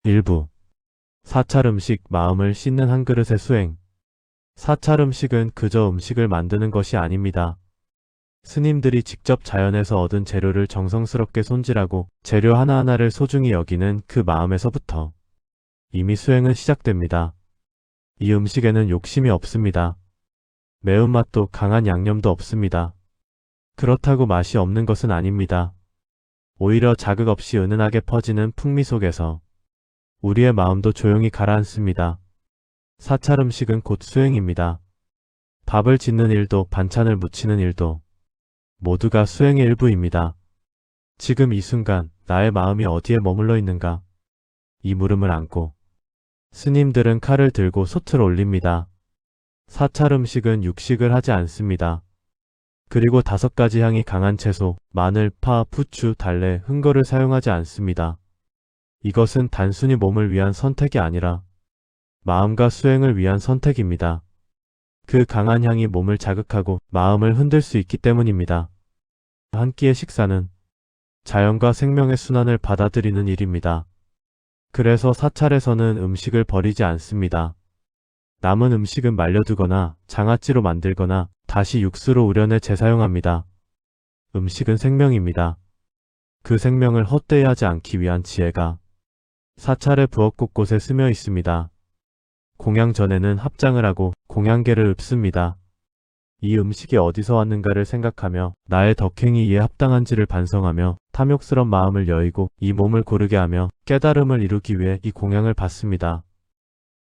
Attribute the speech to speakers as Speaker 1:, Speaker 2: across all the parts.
Speaker 1: 일부 사찰 음식 마음을 씻는 한 그릇의 수행. 사찰 음식은 그저 음식을 만드는 것이 아닙니다. 스님들이 직접 자연에서 얻은 재료를 정성스럽게 손질하고 재료 하나하나를 소중히 여기는 그 마음에서부터 이미 수행은 시작됩니다. 이 음식에는 욕심이 없습니다. 매운맛도 강한 양념도 없습니다. 그렇다고 맛이 없는 것은 아닙니다. 오히려 자극 없이 은은하게 퍼지는 풍미 속에서 우리의 마음도 조용히 가라앉습니다. 사찰 음식은 곧 수행입니다. 밥을 짓는 일도 반찬을 무치는 일도 모두가 수행의 일부입니다. 지금 이 순간 나의 마음이 어디에 머물러 있는가? 이 물음을 안고 스님들은 칼을 들고 솥을 올립니다. 사찰 음식은 육식을 하지 않습니다. 그리고 5가지 향이 강한 채소, 마늘, 파, 부추, 달래, 흥거를 사용하지 않습니다. 이것은 단순히 몸을 위한 선택이 아니라 마음과 수행을 위한 선택입니다. 그 강한 향이 몸을 자극하고 마음을 흔들 수 있기 때문입니다. 한 끼의 식사는 자연과 생명의 순환을 받아들이는 일입니다. 그래서 사찰에서는 음식을 버리지 않습니다. 남은 음식은 말려두거나 장아찌로 만들거나 다시 육수로 우려내 재사용합니다. 음식은 생명입니다. 그 생명을 헛되이 하지 않기 위한 지혜가 사찰의 부엌 곳곳에 스며 있습니다. 공양 전에는 합장을 하고 공양계를 읊습니다. 이 음식이 어디서 왔는가를 생각하며 나의 덕행이 이에 합당한지를 반성하며 탐욕스런 마음을 여의고 이 몸을 고르게 하며 깨달음을 이루기 위해 이 공양을 받습니다.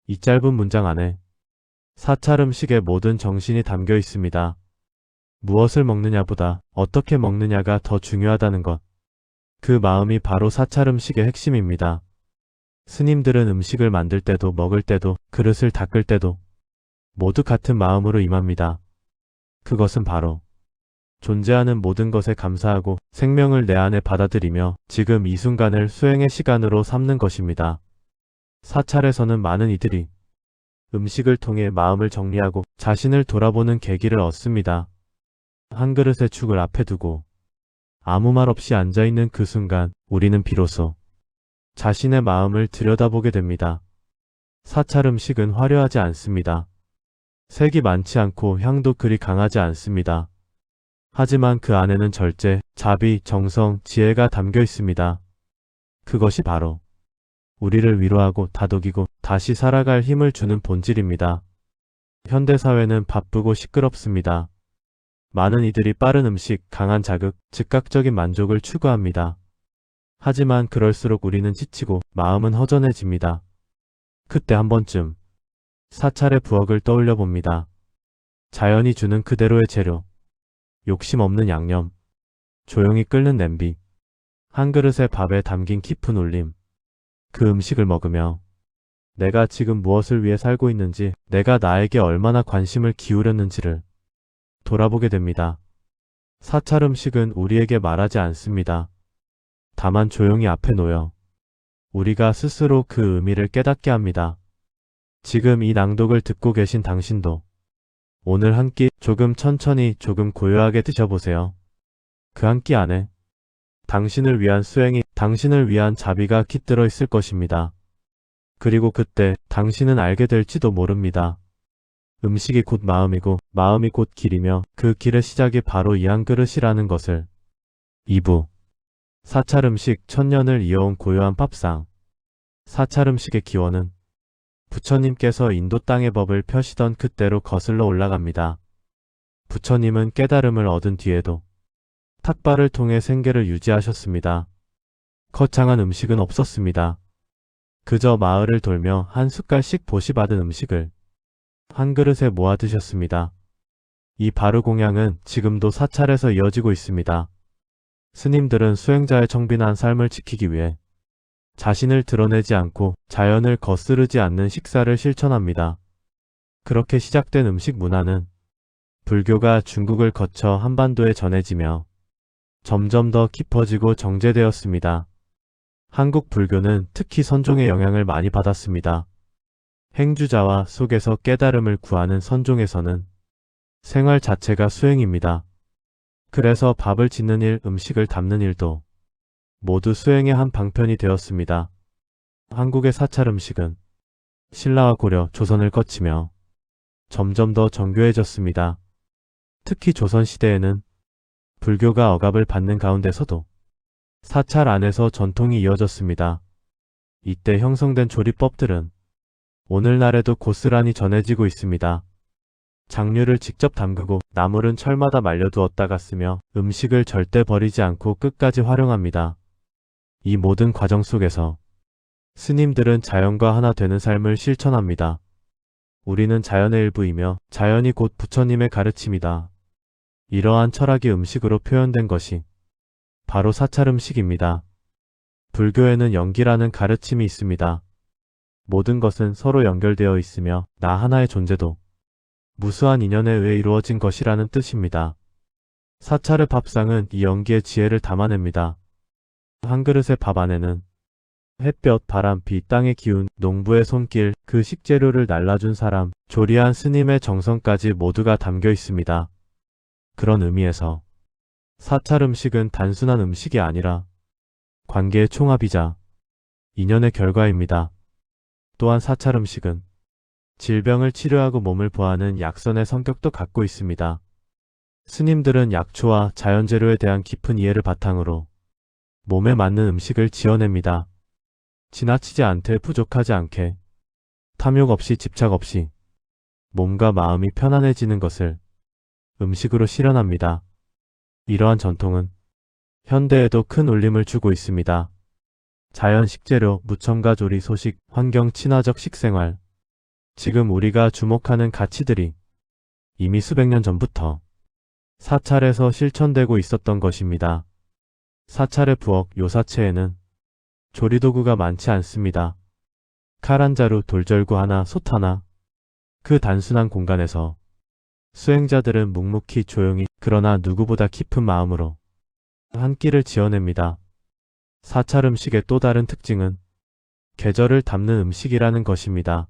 Speaker 1: 이 짧은 문장 안에 사찰 음식의 모든 정신이 담겨 있습니다. 무엇을 먹느냐보다 어떻게 먹느냐가 더 중요하다는 것. 그 마음이 바로 사찰 음식의 핵심입니다. 스님들은 음식을 만들 때도 먹을 때도 그릇을 닦을 때도 모두 같은 마음으로 임합니다. 그것은 바로 존재하는 모든 것에 감사하고 생명을 내 안에 받아들이며 지금 이 순간을 수행의 시간으로 삼는 것입니다. 사찰에서는 많은 이들이 음식을 통해 마음을 정리하고 자신을 돌아보는 계기를 얻습니다. 한 그릇의 죽을 앞에 두고 아무 말 없이 앉아있는 그 순간 우리는 비로소 자신의 마음을 들여다보게 됩니다. 사찰 음식은 화려하지 않습니다. 색이 많지 않고 향도 그리 강하지 않습니다. 하지만 그 안에는 절제, 자비, 정성, 지혜가 담겨 있습니다. 그것이 바로 우리를 위로하고 다독이고 다시 살아갈 힘을 주는 본질입니다. 현대사회는 바쁘고 시끄럽습니다. 많은 이들이 빠른 음식, 강한 자극, 즉각적인 만족을 추구합니다. 하지만 그럴수록 우리는 지치고 마음은 허전해집니다. 그때 한 번쯤 사찰의 부엌을 떠올려 봅니다. 자연이 주는 그대로의 재료, 욕심 없는 양념, 조용히 끓는 냄비, 한 그릇의 밥에 담긴 깊은 울림. 그 음식을 먹으며 내가 지금 무엇을 위해 살고 있는지, 내가 나에게 얼마나 관심을 기울였는지를 돌아보게 됩니다. 사찰 음식은 우리에게 말하지 않습니다. 다만 조용히 앞에 놓여 우리가 스스로 그 의미를 깨닫게 합니다. 지금 이 낭독을 듣고 계신 당신도 오늘 한 끼 조금 천천히 조금 고요하게 드셔보세요. 그 한 끼 안에 당신을 위한 수행이, 당신을 위한 자비가 깃들어 있을 것입니다. 그리고 그때 당신은 알게 될지도 모릅니다. 음식이 곧 마음이고 마음이 곧 길이며 그 길의 시작이 바로 이 한 그릇이라는 것을. 2부 사찰 음식, 천년을 이어온 고요한 밥상. 사찰 음식의 기원은 부처님께서 인도 땅의 법을 펴시던 그때로 거슬러 올라갑니다. 부처님은 깨달음을 얻은 뒤에도 탁발을 통해 생계를 유지하셨습니다. 거창한 음식은 없었습니다. 그저 마을을 돌며 한 숟갈씩 보시 받은 음식을 한 그릇에 모아 드셨습니다. 이 바르공양은 지금도 사찰에서 이어지고 있습니다. 스님들은 수행자의 청빈한 삶을 지키기 위해 자신을 드러내지 않고 자연을 거스르지 않는 식사를 실천합니다. 그렇게 시작된 음식 문화는 불교가 중국을 거쳐 한반도에 전해지며 점점 더 깊어지고 정제되었습니다. 한국 불교는 특히 선종의 영향을 많이 받았습니다. 행주자와 속에서 깨달음을 구하는 선종에서는 생활 자체가 수행입니다. 그래서 밥을 짓는 일, 음식을 담는 일도 모두 수행의 한 방편이 되었습니다. 한국의 사찰 음식은 신라와 고려, 조선을 거치며 점점 더 정교해졌습니다. 특히 조선시대에는 불교가 억압을 받는 가운데서도 사찰 안에서 전통이 이어졌습니다. 이때 형성된 조리법들은 오늘날에도 고스란히 전해지고 있습니다. 장류를 직접 담그고 나물은 철마다 말려두었다가 쓰며 음식을 절대 버리지 않고 끝까지 활용합니다. 이 모든 과정 속에서 스님들은 자연과 하나 되는 삶을 실천합니다. 우리는 자연의 일부이며 자연이 곧 부처님의 가르침이다. 이러한 철학이 음식으로 표현된 것이 바로 사찰 음식입니다. 불교에는 연기라는 가르침이 있습니다. 모든 것은 서로 연결되어 있으며 나 하나의 존재도 무수한 인연에 의해 이루어진 것이라는 뜻입니다. 사찰의 밥상은 이 연기의 지혜를 담아냅니다. 한 그릇의 밥 안에는 햇볕, 바람, 비, 땅의 기운, 농부의 손길, 그 식재료를 날라준 사람, 조리한 스님의 정성까지 모두가 담겨 있습니다. 그런 의미에서 사찰 음식은 단순한 음식이 아니라 관계의 총합이자 인연의 결과입니다. 또한 사찰 음식은 질병을 치료하고 몸을 보하는 약선의 성격도 갖고 있습니다. 스님들은 약초와 자연재료에 대한 깊은 이해를 바탕으로 몸에 맞는 음식을 지어냅니다. 지나치지 않되 부족하지 않게 탐욕 없이 집착 없이 몸과 마음이 편안해지는 것을 음식으로 실현합니다. 이러한 전통은 현대에도 큰 울림을 주고 있습니다. 자연 식재료, 무첨가 조리, 소식, 환경 친화적 식생활. 지금 우리가 주목하는 가치들이 이미 수백 년 전부터 사찰에서 실천되고 있었던 것입니다. 사찰의 부엌, 요사체에는 조리도구가 많지 않습니다. 칼 한 자루, 돌절구 하나, 솥 하나. 그 단순한 공간에서 수행자들은 묵묵히 조용히 그러나 누구보다 깊은 마음으로 한 끼를 지어냅니다. 사찰 음식의 또 다른 특징은 계절을 담는 음식이라는 것입니다.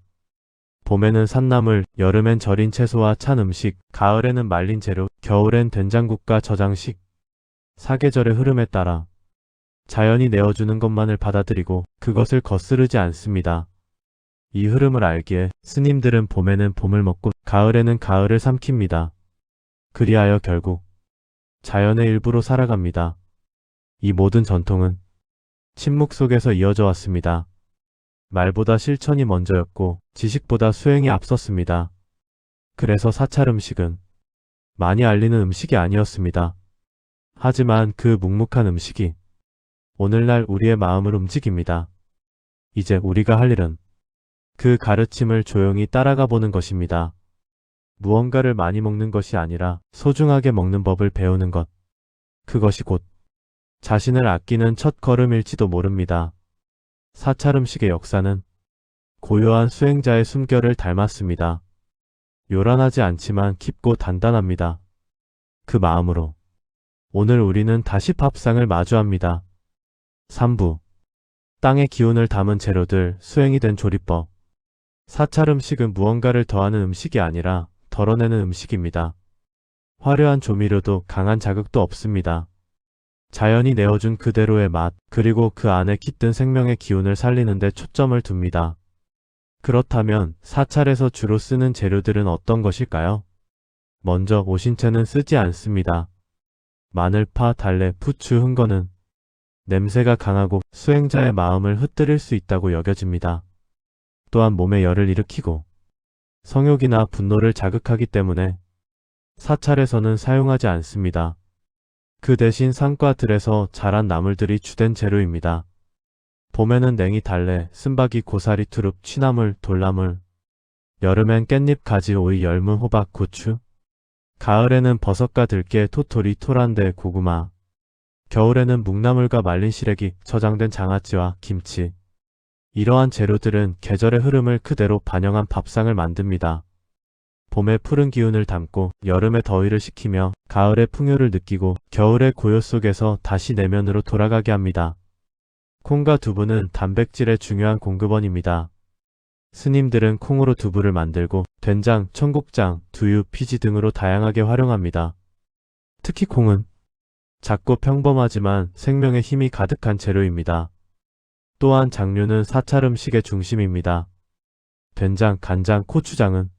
Speaker 1: 봄에는 산나물, 여름엔 절인 채소와 찬 음식, 가을에는 말린 재료, 겨울엔 된장국과 저장식. 사계절의 흐름에 따라 자연이 내어주는 것만을 받아들이고 그것을 거스르지 않습니다. 이 흐름을 알기에 스님들은 봄에는 봄을 먹고 가을에는 가을을 삼킵니다. 그리하여 결국 자연의 일부로 살아갑니다. 이 모든 전통은 침묵 속에서 이어져 왔습니다. 말보다 실천이 먼저였고 지식보다 수행이 앞섰습니다. 그래서 사찰 음식은 많이 알리는 음식이 아니었습니다. 하지만 그 묵묵한 음식이 오늘날 우리의 마음을 움직입니다. 이제 우리가 할 일은 그 가르침을 조용히 따라가 보는 것입니다. 무언가를 많이 먹는 것이 아니라 소중하게 먹는 법을 배우는 것. 그것이 곧 자신을 아끼는 첫 걸음일지도 모릅니다. 사찰 음식의 역사는 고요한 수행자의 숨결을 닮았습니다. 요란하지 않지만 깊고 단단합니다. 그 마음으로 오늘 우리는 다시 밥상을 마주합니다. 3부 땅의 기운을 담은 재료들, 수행이 된 조리법. 사찰 음식은 무언가를 더하는 음식이 아니라 덜어내는 음식입니다. 화려한 조미료도 강한 자극도 없습니다. 자연이 내어준 그대로의 맛, 그리고 그 안에 깃든 생명의 기운을 살리는 데 초점을 둡니다. 그렇다면 사찰에서 주로 쓰는 재료들은 어떤 것일까요? 먼저 오신채는 쓰지 않습니다. 마늘, 파, 달래, 부추, 흥거는 냄새가 강하고 수행자의 마음을 흩뜨릴 수 있다고 여겨집니다. 또한 몸에 열을 일으키고 성욕이나 분노를 자극하기 때문에 사찰에서는 사용하지 않습니다. 그 대신 산과 들에서 자란 나물들이 주된 재료입니다. 봄에는 냉이, 달래, 쓴바귀, 고사리, 두릅, 취나물, 돌나물. 여름엔 깻잎, 가지, 오이, 열무, 호박, 고추. 가을에는 버섯과 들깨, 토토리, 토란대, 고구마. 겨울에는 묵나물과 말린 시래기, 저장된 장아찌와 김치. 이러한 재료들은 계절의 흐름을 그대로 반영한 밥상을 만듭니다. 봄의 푸른 기운을 담고 여름의 더위를 식히며 가을의 풍요를 느끼고 겨울의 고요 속에서 다시 내면으로 돌아가게 합니다. 콩과 두부는 단백질의 중요한 공급원입니다. 스님들은 콩으로 두부를 만들고 된장, 청국장, 두유, 피지 등으로 다양하게 활용합니다. 특히 콩은 작고 평범하지만 생명의 힘이 가득한 재료입니다. 또한 장류는 사찰 음식의 중심입니다. 된장, 간장, 고추장은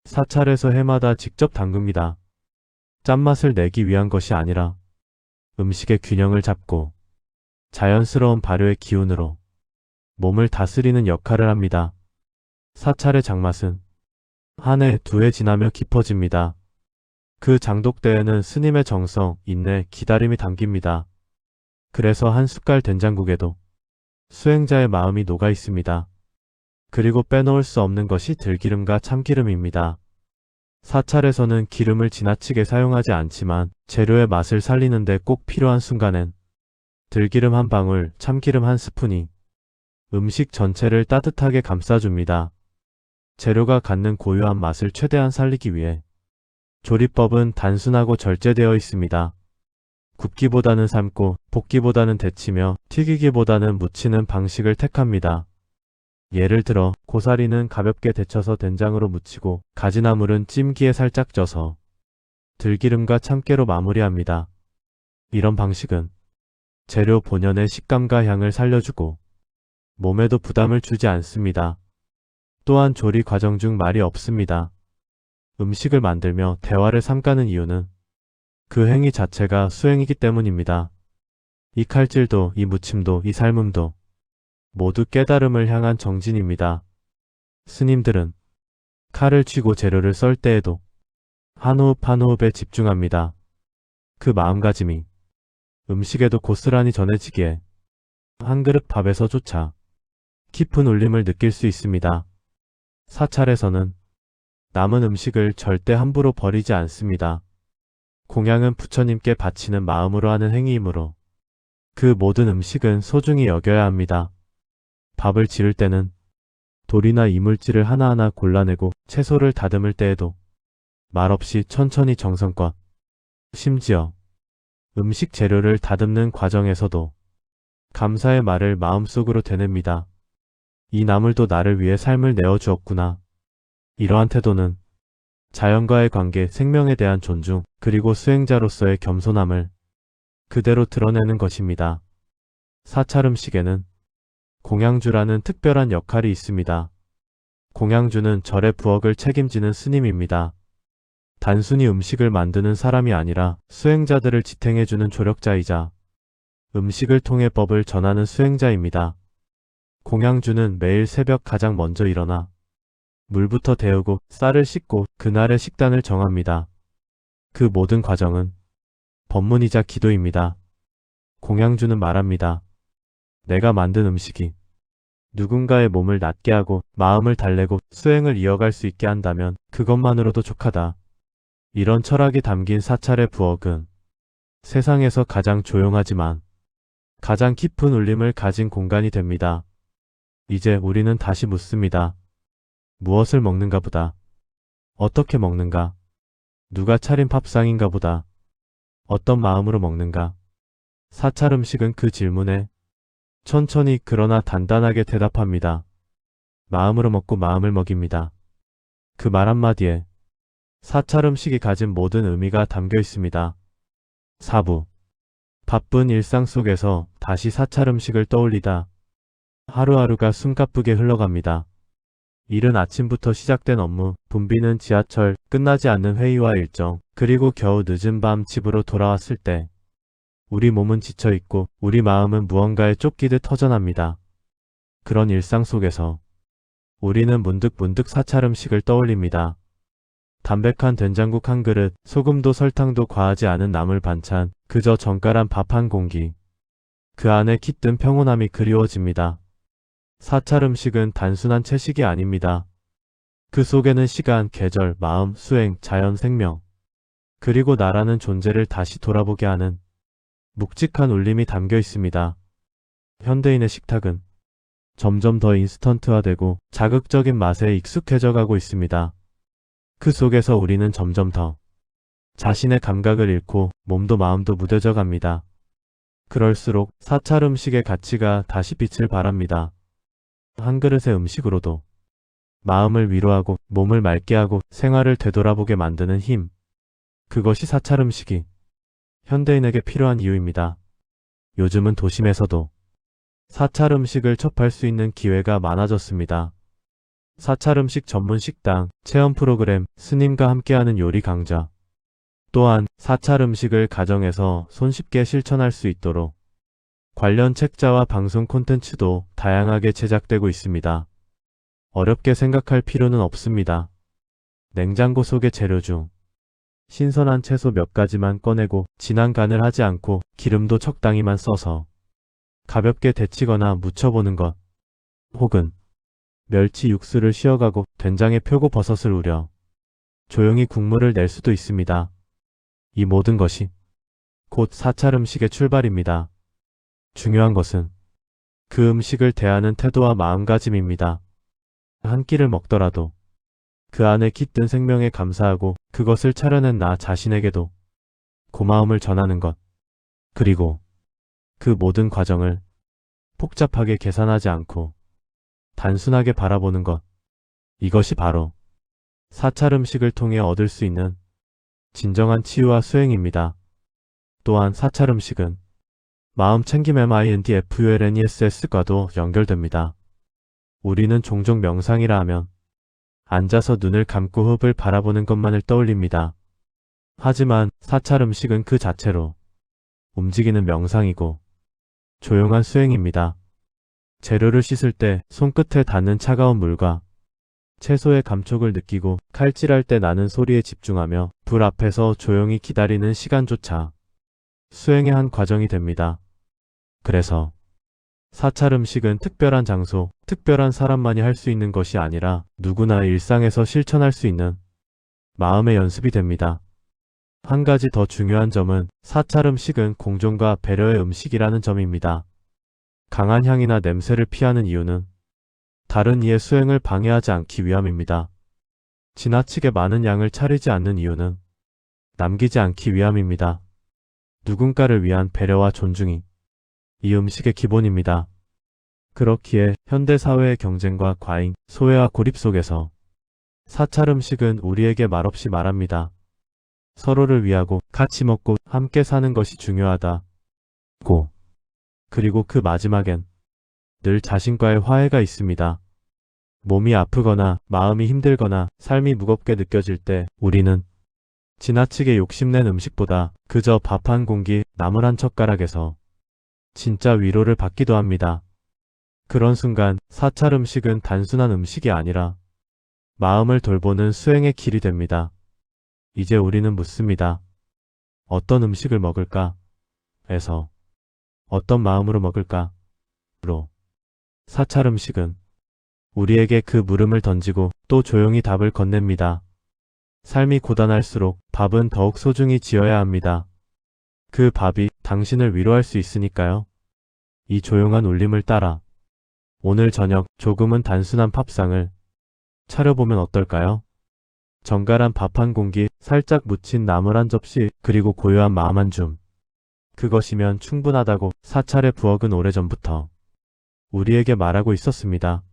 Speaker 1: 사찰에서 해마다 직접 담급니다. 짠맛을 내기 위한 것이 아니라 음식의 균형을 잡고 자연스러운 발효의 기운으로 몸을 다스리는 역할을 합니다. 사찰의 장맛은 한 해, 두 해 지나며 깊어집니다. 그 장독대에는 스님의 정성, 인내, 기다림이 담깁니다. 그래서 한 숟갈 된장국에도 수행자의 마음이 녹아 있습니다. 그리고 빼놓을 수 없는 것이 들기름과 참기름입니다. 사찰에서는 기름을 지나치게 사용하지 않지만 재료의 맛을 살리는데 꼭 필요한 순간엔 들기름 한 방울, 참기름 한 스푼이 음식 전체를 따뜻하게 감싸줍니다. 재료가 갖는 고유한 맛을 최대한 살리기 위해 조리법은 단순하고 절제되어 있습니다. 굽기보다는 삶고, 볶기보다는 데치며, 튀기기보다는 무치는 방식을 택합니다. 예를 들어 고사리는 가볍게 데쳐서 된장으로 무치고 가지나물은 찜기에 살짝 쪄서 들기름과 참깨로 마무리합니다. 이런 방식은 재료 본연의 식감과 향을 살려주고 몸에도 부담을 주지 않습니다. 또한 조리 과정 중 말이 없습니다. 음식을 만들며 대화를 삼가는 이유는 그 행위 자체가 수행이기 때문입니다. 이 칼질도, 이 무침도, 이 삶음도 모두 깨달음을 향한 정진입니다. 스님들은 칼을 쥐고 재료를 썰 때에도 한 호흡 한 호흡에 집중합니다. 그 마음가짐이 음식에도 고스란히 전해지기에 한 그릇 밥에서조차 깊은 울림을 느낄 수 있습니다. 사찰에서는 남은 음식을 절대 함부로 버리지 않습니다. 공양은 부처님께 바치는 마음으로 하는 행위이므로 그 모든 음식은 소중히 여겨야 합니다. 밥을 지을 때는 돌이나 이물질을 하나하나 골라내고 채소를 다듬을 때에도 말없이 천천히 정성껏, 심지어 음식 재료를 다듬는 과정에서도 감사의 말을 마음속으로 되냅니다. 이 나물도 나를 위해 삶을 내어주었구나. 이러한 태도는 자연과의 관계, 생명에 대한 존중, 그리고 수행자로서의 겸손함을 그대로 드러내는 것입니다. 사찰 음식에는 공양주라는 특별한 역할이 있습니다. 공양주는 절의 부엌을 책임지는 스님입니다. 단순히 음식을 만드는 사람이 아니라 수행자들을 지탱해주는 조력자이자 음식을 통해 법을 전하는 수행자입니다. 공양주는 매일 새벽 가장 먼저 일어나 물부터 데우고 쌀을 씻고 그날의 식단을 정합니다. 그 모든 과정은 법문이자 기도입니다. 공양주는 말합니다. 내가 만든 음식이 누군가의 몸을 낫게 하고 마음을 달래고 수행을 이어갈 수 있게 한다면 그것만으로도 족하다. 이런 철학이 담긴 사찰의 부엌은 세상에서 가장 조용하지만 가장 깊은 울림을 가진 공간이 됩니다. 이제 우리는 다시 묻습니다. 무엇을 먹는가 보다. 어떻게 먹는가? 누가 차린 밥상인가 보다. 어떤 마음으로 먹는가? 사찰 음식은 그 질문에 천천히 그러나 단단하게 대답합니다. 마음으로 먹고 마음을 먹입니다. 그 말 한마디에 사찰 음식이 가진 모든 의미가 담겨 있습니다. 4부. 바쁜 일상 속에서 다시 사찰 음식을 떠올리다. 하루하루가 숨가쁘게 흘러갑니다. 이른 아침부터 시작된 업무, 붐비는 지하철, 끝나지 않는 회의와 일정, 그리고 겨우 늦은 밤 집으로 돌아왔을 때 우리 몸은 지쳐있고 우리 마음은 무언가에 쫓기듯 허전합니다. 그런 일상 속에서 우리는 문득 사찰 음식을 떠올립니다. 담백한 된장국 한 그릇, 소금도 설탕도 과하지 않은 나물 반찬, 그저 정갈한 밥 한 공기. 그 안에 깃든 평온함이 그리워집니다. 사찰 음식은 단순한 채식이 아닙니다. 그 속에는 시간, 계절, 마음, 수행, 자연, 생명, 그리고 나라는 존재를 다시 돌아보게 하는 묵직한 울림이 담겨 있습니다. 현대인의 식탁은 점점 더 인스턴트화되고 자극적인 맛에 익숙해져 가고 있습니다. 그 속에서 우리는 점점 더 자신의 감각을 잃고 몸도 마음도 무뎌져 갑니다. 그럴수록 사찰 음식의 가치가 다시 빛을 발합니다. 한 그릇의 음식으로도 마음을 위로하고 몸을 맑게 하고 생활을 되돌아보게 만드는 힘. 그것이 사찰 음식이 현대인에게 필요한 이유입니다. 요즘은 도심에서도 사찰 음식을 접할 수 있는 기회가 많아졌습니다. 사찰 음식 전문 식당, 체험 프로그램, 스님과 함께하는 요리 강좌. 또한 사찰 음식을 가정에서 손쉽게 실천할 수 있도록 관련 책자와 방송 콘텐츠도 다양하게 제작되고 있습니다. 어렵게 생각할 필요는 없습니다. 냉장고 속의 재료 중 신선한 채소 몇 가지만 꺼내고 진한 간을 하지 않고 기름도 적당히만 써서 가볍게 데치거나 무쳐보는 것. 혹은 멸치 육수를 쉬어가고 된장에 표고버섯을 우려 조용히 국물을 낼 수도 있습니다. 이 모든 것이 곧 사찰 음식의 출발입니다. 중요한 것은 그 음식을 대하는 태도와 마음가짐입니다. 한 끼를 먹더라도 그 안에 깃든 생명에 감사하고 그것을 차려낸 나 자신에게도 고마움을 전하는 것. 그리고 그 모든 과정을 복잡하게 계산하지 않고 단순하게 바라보는 것. 이것이 바로 사찰 음식을 통해 얻을 수 있는 진정한 치유와 수행입니다. 또한 사찰 음식은 마음 챙김 mindfulness과도 연결됩니다. 우리는 종종 명상이라 하면 앉아서 눈을 감고 흡을 바라보는 것만을 떠올립니다. 하지만 사찰 음식은 그 자체로 움직이는 명상이고 조용한 수행입니다. 재료를 씻을 때 손끝에 닿는 차가운 물과 채소의 감촉을 느끼고 칼질할 때 나는 소리에 집중하며 불 앞에서 조용히 기다리는 시간조차 수행의 한 과정이 됩니다. 그래서 사찰 음식은 특별한 장소, 특별한 사람만이 할 수 있는 것이 아니라 누구나 일상에서 실천할 수 있는 마음의 연습이 됩니다. 한 가지 더 중요한 점은 사찰 음식은 공존과 배려의 음식이라는 점입니다. 강한 향이나 냄새를 피하는 이유는 다른 이의 수행을 방해하지 않기 위함입니다. 지나치게 많은 양을 차리지 않는 이유는 남기지 않기 위함입니다. 누군가를 위한 배려와 존중이 이 음식의 기본입니다. 그렇기에 현대사회의 경쟁과 과잉, 소외와 고립 속에서 사찰 음식은 우리에게 말없이 말합니다. 서로를 위하고 같이 먹고 함께 사는 것이 중요하다. 그리고 그 마지막엔 늘 자신과의 화해가 있습니다. 몸이 아프거나 마음이 힘들거나 삶이 무겁게 느껴질 때 우리는 지나치게 욕심낸 음식보다 그저 밥 한 공기, 나물 한 젓가락에서 진짜 위로를 받기도 합니다. 그런 순간 사찰 음식은 단순한 음식이 아니라 마음을 돌보는 수행의 길이 됩니다. 이제 우리는 묻습니다. 어떤 음식을 먹을까? 에서 어떤 마음으로 먹을까? 로. 사찰 음식은 우리에게 그 물음을 던지고 또 조용히 답을 건넵니다. 삶이 고단할수록 밥은 더욱 소중히 지어야 합니다. 그 밥이 당신을 위로할 수 있으니까요. 이 조용한 울림을 따라 오늘 저녁 조금은 단순한 밥상을 차려보면 어떨까요? 정갈한 밥 한 공기, 살짝 묻힌 나물 한 접시, 그리고 고요한 마음 한 줌. 그것이면 충분하다고 사찰의 부엌은 오래전부터 우리에게 말하고 있었습니다.